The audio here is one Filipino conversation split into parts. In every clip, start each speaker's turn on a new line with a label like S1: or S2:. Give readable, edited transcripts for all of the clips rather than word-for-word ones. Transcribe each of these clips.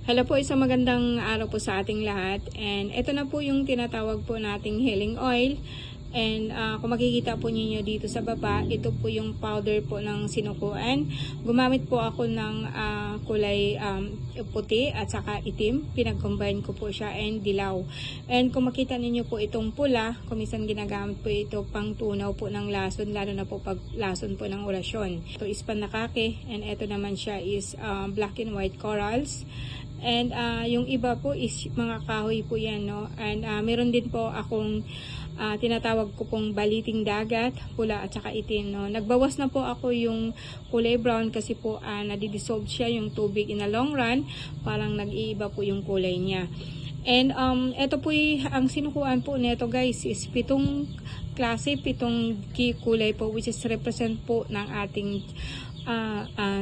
S1: Hello po, isang magandang araw po sa ating lahat. And ito na po yung tinatawag po nating healing oil. And kung makikita po ninyo dito sa baba, ito po yung powder po ng sinukuan. Gumamit po ako ng kulay puti at saka itim. Pinag-combine ko po siya and dilaw. And kung makita ninyo po itong pula, kumisan ginagamit po ito pang tunaw po ng lason, lalo na po pag lason po ng orasyon. Ito is panakake and ito naman siya is black and white corals. And yung iba po is mga kahoy po yan, no? And meron din po akong tinatawag ko pong baliting dagat, pula at saka itim, no? Nagbawas na po ako yung kulay brown kasi po nadidissolve siya yung tubig in a long run, parang nag-iiba po yung kulay niya. And ito po ang sinukuan po nito guys is 7 klase, 7 kulay po, which is represent po ng ating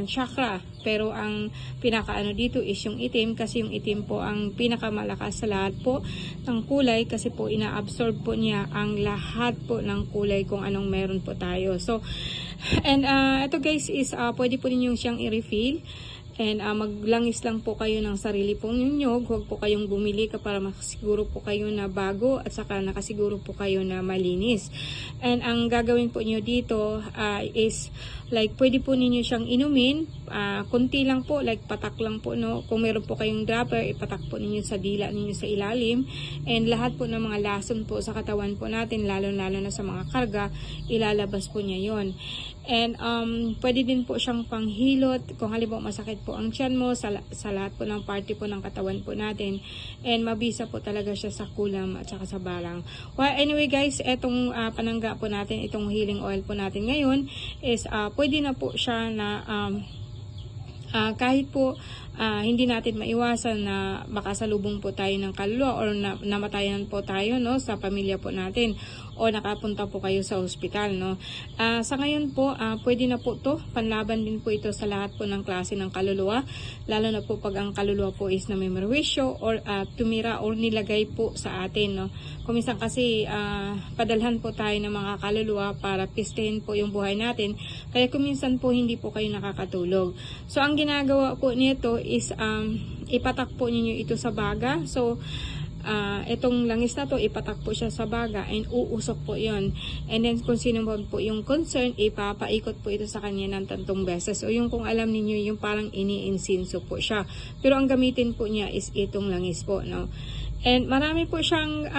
S1: chakra. Pero ang pinakaano dito is yung itim, kasi yung itim po ang pinakamalakas sa lahat po ng kulay, kasi po ina-absorb po niya ang lahat po ng kulay kung anong meron po tayo. So and ito guys is pwede po ninyong siyang i-refill. And maglangis lang po kayo ng sarili pong nyug. Huwag po kayong bumili para makasiguro po kayo na bago at saka nakasiguro po kayo na malinis. And ang gagawin po niyo dito is like pwede po ninyo siyang inumin. Kunti lang po, like patak lang po, no? Kung meron po kayong dropper, ipatak po ninyo sa dila ninyo sa ilalim. And lahat po ng mga lason po sa katawan po natin, lalo na sa mga karga, ilalabas po niya yon. And pwede din po siyang panghilot kung halimbawa masakit po ang tiyan mo sa lahat po ng party po ng katawan po natin. And mabisa po talaga siya sa kulam at saka sa balang. Well, anyway guys, etong panangga po natin, itong healing oil po natin ngayon is pwede na po siya na kahit po hindi natin maiwasan na makasalubong po tayo ng kaluluwa or namatayan po tayo, no, sa pamilya po natin o nakapunta po kayo sa ospital, no. Sa ngayon po, pwede na po to, panlaban din po ito sa lahat po ng klase ng kaluluwa, lalo na po pag ang kaluluwa po is na may merwisyo or tumira or nilagay po sa atin, no. Kuminsan kasi padalhan po tayo ng mga kaluluwa para pistehin po yung buhay natin, kaya kuminsan po hindi po kayo nakakatulog. So ang ginagawa po nito is ipatak po ninyo ito sa baga. So itong langis na to, ipatak po siya sa baga and uusok po yon. And then kung sino po yung concern, ipapaikot po ito sa kanya ng 3 beses. O yung kung alam niyo yung parang ini-insinso po siya. Pero ang gamitin po niya is itong langis po, no. And marami po siyang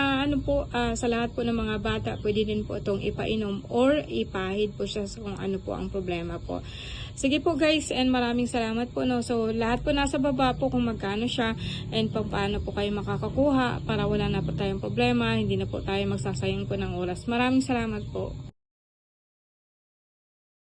S1: sa lahat po ng mga bata, pwede din po itong ipainom or ipahid po siya kung ano po ang problema po. Sige po guys, and maraming salamat po, no. So lahat po nasa baba po kung magkano siya and paano po kayo makakakuha para wala na po tayong problema, hindi na po tayo magsasayang po ng oras. Maraming salamat po.